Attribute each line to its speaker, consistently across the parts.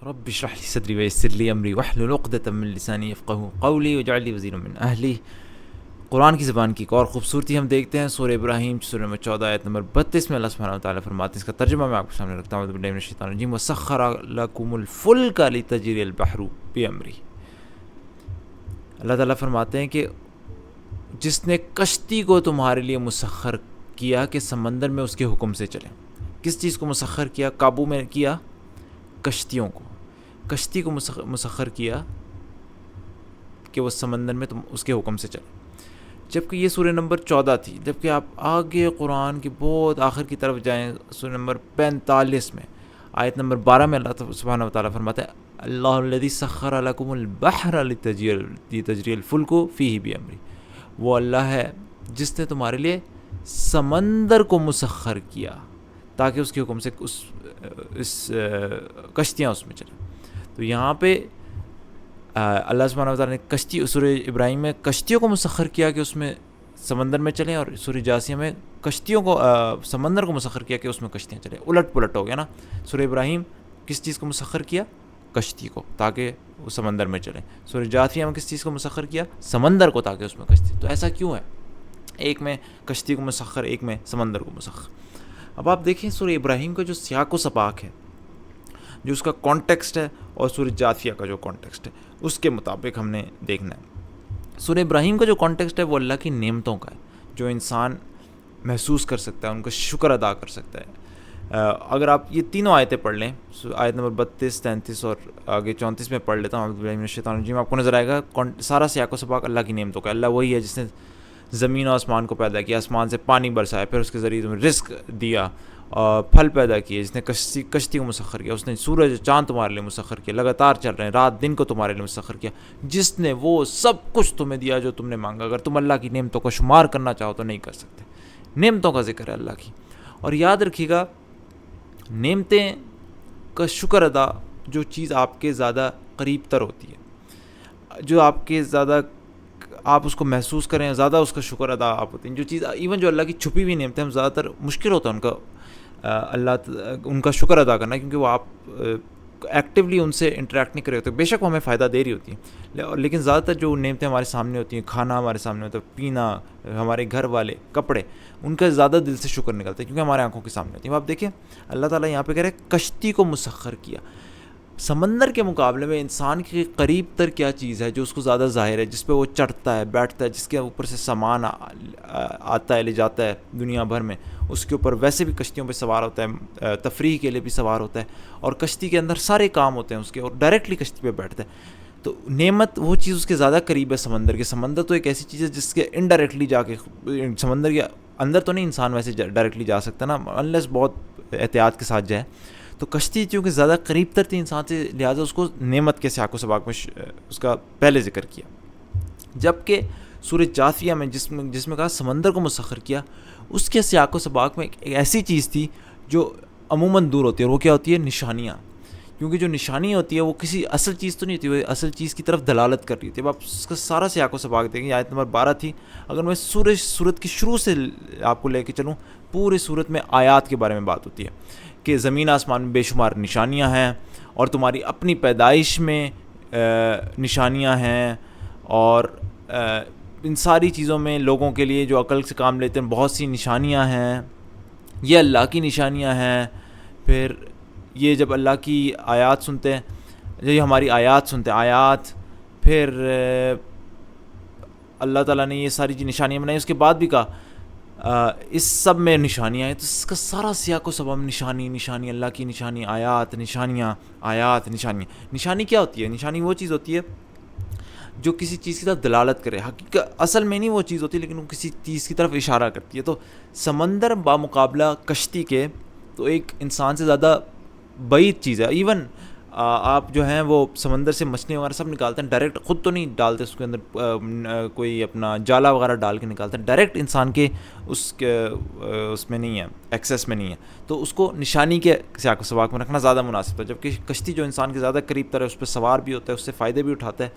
Speaker 1: رب اشرح لي صدري ويسر لي امری واحلل عقدۃ من لسانی یفقهوا قولی واجعل لي وزیرا من اہلی. قرآن کی زبان کی ایک اور خوبصورتی ہم دیکھتے ہیں سورہ ابراہیم سورہ نمبر 14 آیت نمبر 32 میں اللہ سبحانہ و تعالیٰ فرماتے ہیں, اس کا ترجمہ میں آپ کے سامنے رکھتا ہوں. اعوذ باللہ من الشیطان الرجیم. وسخر لکم الفلک لتجری البحر بامرہ. اللہ تعالیٰ فرماتے ہیں کہ جس نے کشتی کو تمہارے لیے مسخر کیا کہ سمندر میں اس کے حکم سے چلیں. کس چیز کو مسخر کیا؟ قابو میں کیا کشتیوں کو. کشتی کو مسخر کیا کہ وہ سمندر میں تم اس کے حکم سے چلیں. جبکہ یہ سورہ نمبر 14 تھی. جبکہ آپ آگے قرآن کی بہت آخر کی طرف جائیں سورہ نمبر 45 میں آیت نمبر 12 میں اللہ سبحانہ و تعالیٰ فرماتا ہے اللہ الذی سخر لکم البحر لتجری الفلک فیہ بامرہ. وہ اللہ ہے جس نے تمہارے لیے سمندر کو مسخر کیا تاکہ اس کے حکم سے کشتیاں اس میں چلیں. تو یہاں پہ اللہ سبحانہ و تعالیٰ نے کشتی سورہ ابراہیم میں کشتیوں کو مسخر کیا کہ اس میں سمندر میں چلیں, اور سورہ جاسیہ میں کشتیوں کو سمندر کو مسخر کیا کہ اس میں کشتیاں چلیں. الٹ پلٹ ہو گیا نا. سورہ ابراہیم کس چیز کو مسخر کیا؟ کشتی کو, تاکہ وہ سمندر میں چلیں. سورہ جاسیہ میں کس چیز کو مسخر کیا؟ سمندر کو, تاکہ اس میں کشتی. تو ایسا کیوں ہے؟ ایک میں کشتی کو مسخر, ایک میں سمندر کو مسخر. اب آپ دیکھیں سورہ ابراہیم کا جو سیاق و سباق ہے, جو اس کا کانٹیکسٹ ہے, اور سورہ جاثیہ کا جو کانٹیکسٹ ہے, اس کے مطابق ہم نے دیکھنا ہے. سورہ ابراہیم کا جو کانٹیکسٹ ہے وہ اللہ کی نعمتوں کا ہے, جو انسان محسوس کر سکتا ہے, ان کا شکر ادا کر سکتا ہے. اگر آپ یہ تینوں آیتیں پڑھ لیں, آیت نمبر 32, 33 اور آگے 34 میں پڑھ لیتا ہوں. اعوذ باللہ من الشیطان الرجیم. آپ کو نظر آئے گا سارا سیاق و سباق اللہ کی نعمتوں کا. اللہ وہی ہے جس نے زمین و آسمان کو پیدا کیا, آسمان سے پانی برسایا, پھر اس کے ذریعے تمہیں رزق دیا, اور پھل پیدا کیے, جس نے کشتی کو مسخر کیا, اس نے سورج چاند تمہارے لیے مسخر کیا, لگاتار چل رہے ہیں, رات دن کو تمہارے لیے مسخر کیا, جس نے وہ سب کچھ تمہیں دیا جو تم نے مانگا. اگر تم اللہ کی نعمتوں کو شمار کرنا چاہو تو نہیں کر سکتے. نعمتوں کا ذکر ہے اللہ کی. اور یاد رکھیے گا, نعمتیں کا شکر ادا, جو چیز آپ کے زیادہ قریب تر ہوتی ہے, جو آپ کے زیادہ آپ اس کو محسوس کریں, زیادہ اس کا شکر ادا آپ ہوتے ہیں. جو چیز ایون جو اللہ کی چھپی ہوئی نعمتیں ہم زیادہ تر مشکل ہوتا ہے ان کا شکر ادا کرنا, کیونکہ وہ آپ ایکٹیولی ان سے انٹریکٹ نہیں کر رہے ہوتے. بے شک وہ ہمیں فائدہ دے رہی ہوتی ہیں, لیکن زیادہ تر جو نعمتیں ہمارے سامنے ہوتی ہیں, کھانا ہمارے سامنے ہوتا ہے, پینا, ہمارے گھر والے, کپڑے, ان کا زیادہ دل سے شکر نکلتا ہے کیونکہ ہمارے آنکھوں کے سامنے ہوتی ہیں. آپ دیکھیں اللہ تعالیٰ یہاں پہ کہہ رہے ہیں کشتی کو مسخر کیا. سمندر کے مقابلے میں انسان کے قریب تر کیا چیز ہے جو اس کو زیادہ ظاہر ہے, جس پہ وہ چڑھتا ہے, بیٹھتا ہے, جس کے اوپر سے سامان آتا ہے, لے جاتا ہے دنیا بھر میں, اس کے اوپر ویسے بھی کشتیوں پہ سوار ہوتا ہے, تفریح کے لیے بھی سوار ہوتا ہے, اور کشتی کے اندر سارے کام ہوتے ہیں اس کے, اور ڈائریکٹلی کشتی پہ بیٹھتا ہے. تو نعمت وہ چیز اس کے زیادہ قریب ہے سمندر کے. سمندر تو ایک ایسی چیز ہے جس کے انڈائریکٹلی جا کے, سمندر کے اندر تو نہیں انسان ویسے ڈائریکٹلی جا سکتا نا, انلیس بہت احتیاط کے ساتھ جائے. تو کشتی چونکہ زیادہ قریب تر تھی انسان سے, لہٰذا اس کو نعمت کے سیاق و سباق میں اس کا پہلے ذکر کیا. جبکہ سورہ جاثیہ میں جس میں کہا سمندر کو مسخر کیا, اس کے سیاق و سباق میں ایک ایسی چیز تھی جو عموماً دور ہوتی ہے, اور وہ کیا ہوتی ہے؟ نشانیاں. کیونکہ جو نشانی ہوتی ہے وہ کسی اصل چیز تو نہیں ہوتی, وہ اصل چیز کی طرف دلالت کر رہی ہوتی ہے. اب آپ اس کا سارا سیاق و سباق دیکھیں, آیت نمبر 12 تھی. اگر میں سورت کی شروع سے آپ کو لے کے چلوں, پورے سورت میں آیات کے بارے میں بات ہوتی ہے کہ زمین آسمان میں بے شمار نشانیاں ہیں, اور تمہاری اپنی پیدائش میں نشانیاں ہیں, اور ان ساری چیزوں میں لوگوں کے لیے جو عقل سے کام لیتے ہیں بہت سی نشانیاں ہیں. یہ اللہ کی نشانیاں ہیں. پھر یہ جب اللہ کی آیات سنتے ہیں, یہ ہماری آیات سنتے ہیں, آیات, پھر اللہ تعالیٰ نے یہ ساری نشانیاں بنائی. اس کے بعد بھی کہا اس سب میں نشانیاں ہیں. تو اس کا سارا سیاق و سباق نشانی, اللہ کی نشانی, آیات, نشانیاں, آیات, نشانیاں. نشانی کیا ہوتی ہے؟ نشانی وہ چیز ہوتی ہے جو کسی چیز کی طرف دلالت کرے. حقیقت اصل میں نہیں وہ چیز ہوتی, لیکن وہ کسی چیز کی طرف اشارہ کرتی ہے. تو سمندر بامقابلہ کشتی کے تو ایک انسان سے زیادہ بعید چیز ہے. ایون آپ جو ہیں وہ سمندر سے مچھلی وغیرہ سب نکالتے ہیں, ڈائریکٹ خود تو نہیں ڈالتے اس کے اندر, کوئی اپنا جالا وغیرہ ڈال کے نکالتے ہیں, ڈائریکٹ انسان کے اس میں نہیں ہے, ایکسیس میں نہیں ہے. تو اس کو نشانی کے سیاق و سباق میں رکھنا زیادہ مناسب ہے. جبکہ کشتی جو انسان کے زیادہ قریب تر ہے, اس پہ سوار بھی ہوتا ہے, اس سے فائدے بھی اٹھاتا ہے.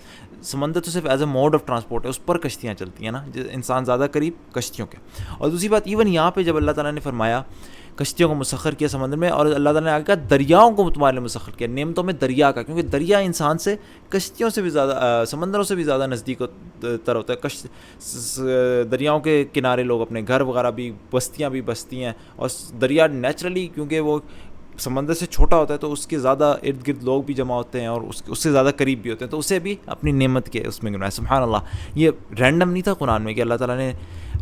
Speaker 1: سمندر تو صرف as a mode of transport ہے, اس پر کشتیاں چلتی ہیں نا, انسان زیادہ قریب کشتیوں کے. اور دوسری بات, ایون یہاں پہ جب اللہ تعالیٰ نے فرمایا کشتیوں کو مسخر کیا سمندر میں، اور اللہ تعالیٰ نے آگے کہا دریاؤں کو تمہارے لیے مسخر کیا، نعمتوں میں دریا کا، کیونکہ دریا انسان سے کشتیوں سے بھی زیادہ، سمندروں سے بھی زیادہ نزدیک تر ہوتا ہے۔ دریاؤں کے کنارے لوگ اپنے گھر وغیرہ بھی، بستیاں بھی بستی ہیں، اور دریا نیچرلی کیونکہ وہ سمندر سے چھوٹا ہوتا ہے تو اس کے زیادہ ارد گرد لوگ بھی جمع ہوتے ہیں اور اس سے زیادہ قریب بھی ہوتے ہیں، تو اسے بھی اپنی نعمت کے اس میں گناہ ہے۔ سبحان اللہ، یہ رینڈم نہیں تھا قرآن میں کہ اللہ تعالیٰ نے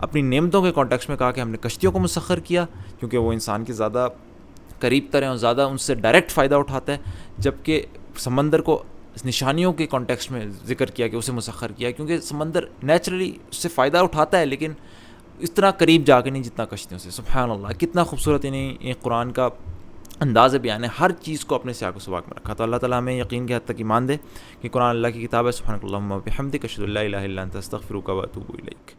Speaker 1: اپنی نعمتوں کے کانٹیکسٹ میں کہا کہ ہم نے کشتیوں کو مسخر کیا کیونکہ وہ انسان کے زیادہ قریب تر ہیں اور زیادہ ان سے ڈائریکٹ فائدہ اٹھاتا ہے، جبکہ سمندر کو نشانیوں کے کانٹیکسٹ میں ذکر کیا کہ اسے مسخر کیا کیونکہ سمندر نیچرلی اس سے فائدہ اٹھاتا ہے لیکن اتنا قریب جا کے نہیں جتنا کشتیوں سے۔ سبحان اللہ، کتنا خوبصورت یہ قرآن کا انداز بیان ہے، ہر چیز کو اپنے سیاق و سباق میں رکھا۔ تو اللہ تعالیٰ ہمیں یقین کے حد تک ایمان دے کہ قرآن اللہ کی کتاب ہے۔ سبحانک اللہم و بحمدک، اشہد ان لا الہ الا انت، استغفرک و اتوب الیک۔